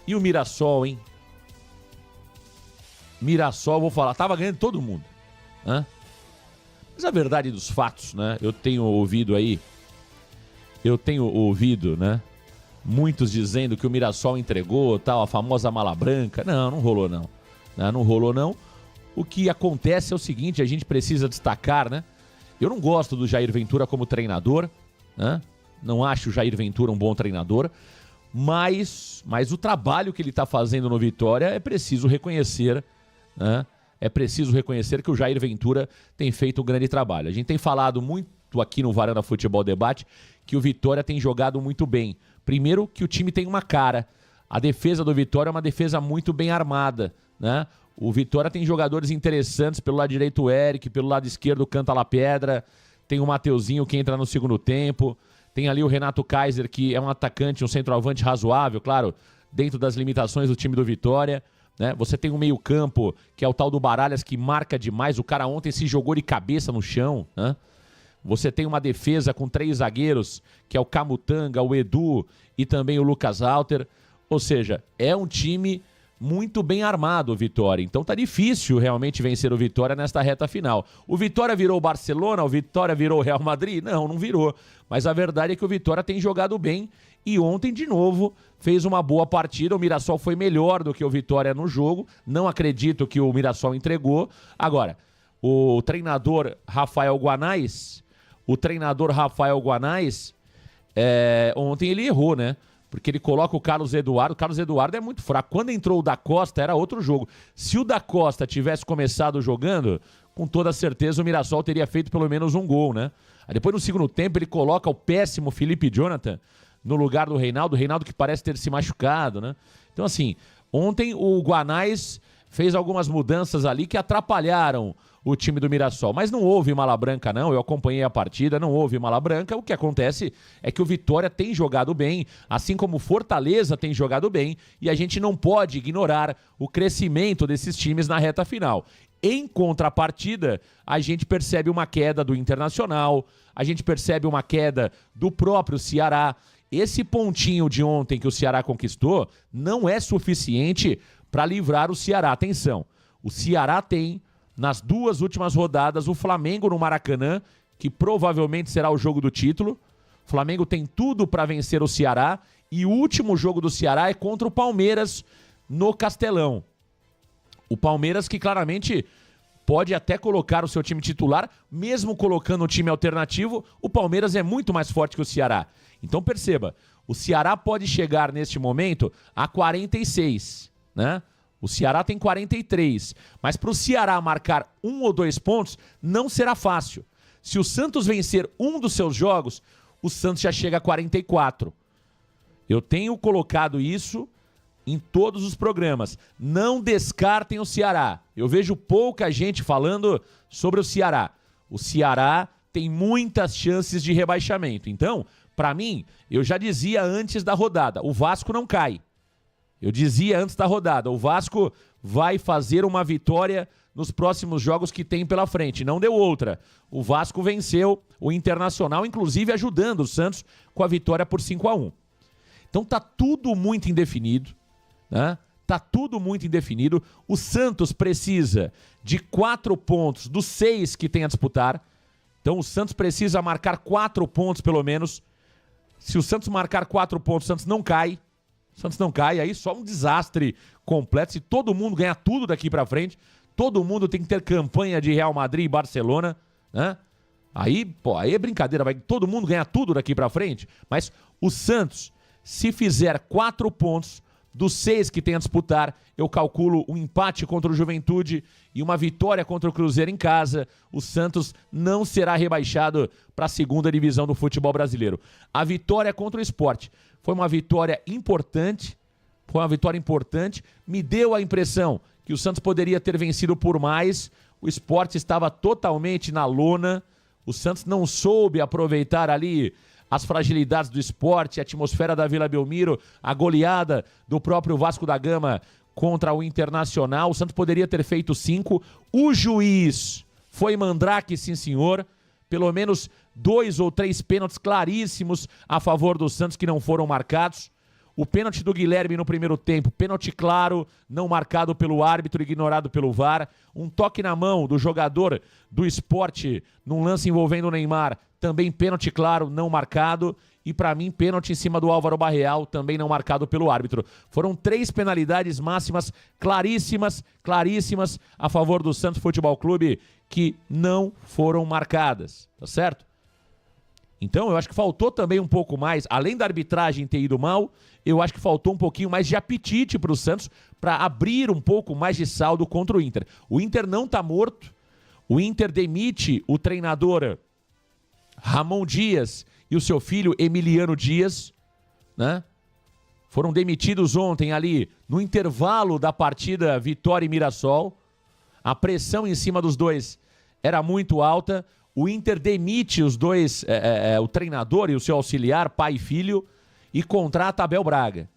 E o Mirassol, hein? Mirassol, vou falar, tava ganhando todo mundo. Né? Mas a verdade dos fatos, né? Eu tenho ouvido, né? Muitos dizendo que o Mirassol entregou, tal, a famosa mala branca. Não rolou não. Não rolou não. O que acontece é o seguinte, a gente precisa destacar, né? Eu não gosto do Jair Ventura como treinador, né? Não acho o Jair Ventura um bom treinador, mas o trabalho que ele está fazendo no Vitória é preciso reconhecer, né? É preciso reconhecer que o Jair Ventura tem feito um grande trabalho. A gente tem falado muito aqui no Varanda Futebol Debate que o Vitória tem jogado muito bem. Primeiro, que o time tem uma cara. A defesa do Vitória é uma defesa muito bem armada, né? O Vitória tem jogadores interessantes, pelo lado direito o Eric, pelo lado esquerdo o Canta La Pedra, tem o Mateuzinho que entra no segundo tempo, tem ali o Renato Kaiser, que é um atacante, um centroavante razoável, claro, dentro das limitações do time do Vitória, né? Você tem um meio-campo, que é o tal do Baralhas, que marca demais, o cara ontem se jogou de cabeça no chão, né? Você tem uma defesa com 3 zagueiros, que é o Camutanga, o Edu e também o Lucas Alter. Ou seja, é um time muito bem armado, o Vitória. Então tá difícil realmente vencer o Vitória nesta reta final. O Vitória virou o Barcelona? O Vitória virou o Real Madrid? Não virou. Mas a verdade é que o Vitória tem jogado bem e ontem, de novo, fez uma boa partida. O Mirassol foi melhor do que o Vitória no jogo. Não acredito que o Mirassol entregou. Agora, o treinador Rafael Guanais, ontem ele errou, né? Porque ele coloca o Carlos Eduardo. O Carlos Eduardo é muito fraco. Quando entrou o Da Costa, era outro jogo. Se o Da Costa tivesse começado jogando, com toda certeza o Mirassol teria feito pelo menos um gol, né? Aí depois, no segundo tempo, ele coloca o péssimo Felipe Jonathan no lugar do Reinaldo. O Reinaldo que parece ter se machucado, né? Então, assim, ontem o Guanais fez algumas mudanças ali que atrapalharam o time do Mirassol. Mas não houve mala branca, não. Eu acompanhei a partida, não houve mala branca. O que acontece é que o Vitória tem jogado bem, assim como o Fortaleza tem jogado bem, e a gente não pode ignorar o crescimento desses times na reta final. Em contrapartida, a gente percebe uma queda do Internacional, a gente percebe uma queda do próprio Ceará. Esse pontinho de ontem que o Ceará conquistou não é suficiente para livrar o Ceará. Atenção, o Ceará tem, nas 2 últimas rodadas, o Flamengo no Maracanã, que provavelmente será o jogo do título. O Flamengo tem tudo para vencer o Ceará e o último jogo do Ceará é contra o Palmeiras no Castelão. O Palmeiras que claramente pode até colocar o seu time titular, mesmo colocando um time alternativo, o Palmeiras é muito mais forte que o Ceará. Então perceba, o Ceará pode chegar neste momento a 46, né? O Ceará tem 43, mas para o Ceará marcar 1 ou 2 pontos não será fácil. Se o Santos vencer um dos seus jogos, o Santos já chega a 44. Eu tenho colocado isso em todos os programas. Não descartem o Ceará. Eu vejo pouca gente falando sobre o Ceará. O Ceará tem muitas chances de rebaixamento. Então, para mim, eu já dizia antes da rodada, o Vasco não cai. Eu dizia antes da rodada, o Vasco vai fazer uma vitória nos próximos jogos que tem pela frente. Não deu outra. O Vasco venceu o Internacional, inclusive ajudando o Santos com a vitória por 5-1. Então tá tudo muito indefinido, né? Tá tudo muito indefinido. O Santos precisa de 4 pontos dos 6 que tem a disputar. Então o Santos precisa marcar 4 pontos pelo menos. Se o Santos marcar 4 pontos, o Santos não cai. Santos não cai, aí só um desastre completo. Se todo mundo ganhar tudo daqui pra frente, todo mundo tem que ter campanha de Real Madrid e Barcelona, né? Aí é brincadeira, vai todo mundo ganhar tudo daqui pra frente. Mas o Santos, se fizer 4 pontos dos 6 que tem a disputar, eu calculo um empate contra o Juventude e uma vitória contra o Cruzeiro em casa, o Santos não será rebaixado para a 2ª divisão do futebol brasileiro. A vitória contra o Sport foi uma vitória importante, me deu a impressão que o Santos poderia ter vencido por mais, o Sport estava totalmente na lona, o Santos não soube aproveitar ali as fragilidades do Sport, a atmosfera da Vila Belmiro, a goleada do próprio Vasco da Gama contra o Internacional. O Santos poderia ter feito 5. O juiz foi mandrake, sim senhor. Pelo menos 2 ou 3 pênaltis claríssimos a favor do Santos que não foram marcados. O pênalti do Guilherme no primeiro tempo, pênalti claro, não marcado pelo árbitro, ignorado pelo VAR. Um toque na mão do jogador do Sport num lance envolvendo o Neymar, também pênalti claro, não marcado. E para mim, pênalti em cima do Álvaro Barreal, também não marcado pelo árbitro. Foram 3 penalidades máximas claríssimas, claríssimas a favor do Santos Futebol Clube que não foram marcadas, tá certo? Então, eu acho que faltou também um pouco mais, além da arbitragem ter ido mal, eu acho que faltou um pouquinho mais de apetite para o Santos para abrir um pouco mais de saldo contra o Inter. O Inter não está morto, o Inter demite o treinador Ramon Dias e o seu filho Emiliano Dias, né? Foram demitidos ontem ali no intervalo da partida Vitória e Mirassol. A pressão em cima dos dois era muito alta. O Inter demite os dois, o treinador e o seu auxiliar, pai e filho, e contrata Abel Braga.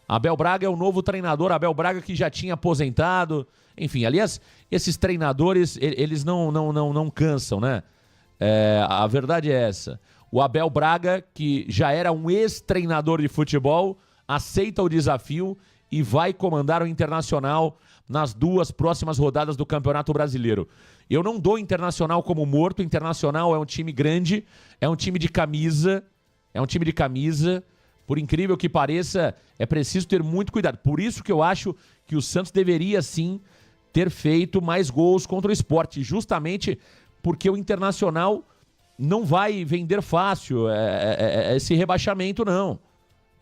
Abel Braga é o novo treinador, Abel Braga que já tinha aposentado. Enfim, aliás, esses treinadores, eles não cansam, né? A verdade é essa. O Abel Braga, que já era um ex-treinador de futebol, aceita o desafio e vai comandar o Internacional nas 2 próximas rodadas do Campeonato Brasileiro. Eu não dou o Internacional como morto. O Internacional é um time grande, é um time de camisa, Por incrível que pareça, é preciso ter muito cuidado. Por isso que eu acho que o Santos deveria sim ter feito mais gols contra o Sport, justamente porque o Internacional não vai vender fácil esse rebaixamento, não.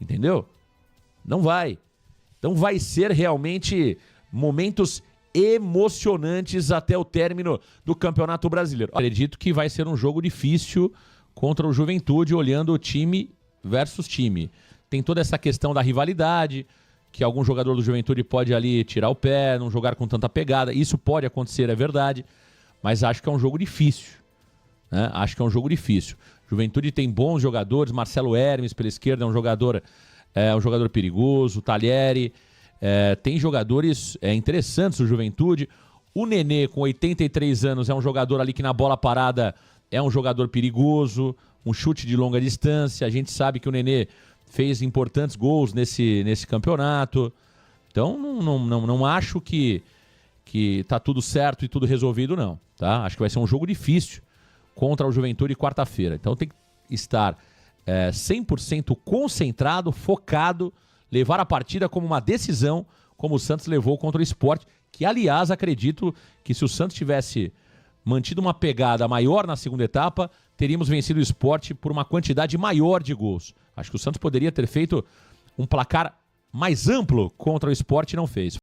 Entendeu? Não vai. Então vai ser realmente momentos emocionantes até o término do Campeonato Brasileiro. Acredito que vai ser um jogo difícil contra o Juventude, olhando o time versus time. Tem toda essa questão da rivalidade, que algum jogador do Juventude pode ali tirar o pé, não jogar com tanta pegada. Isso pode acontecer, é verdade, mas acho que é um jogo difícil. Né? Acho que é um jogo difícil. Juventude tem bons jogadores, Marcelo Hermes pela esquerda é um jogador perigoso, Tallieri, tem jogadores interessantes o Juventude. O Nenê, com 83 anos, é um jogador ali que na bola parada é um jogador perigoso, um chute de longa distância. A gente sabe que o Nenê fez importantes gols nesse campeonato. Então não acho que tá tudo certo e tudo resolvido, não. Tá? Acho que vai ser um jogo difícil contra o Juventude quarta-feira. Então tem que estar 100% concentrado, focado, levar a partida como uma decisão, como o Santos levou contra o Sport, que aliás acredito que se o Santos tivesse mantido uma pegada maior na segunda etapa, teríamos vencido o Sport por uma quantidade maior de gols. Acho que o Santos poderia ter feito um placar mais amplo contra o Sport e não fez.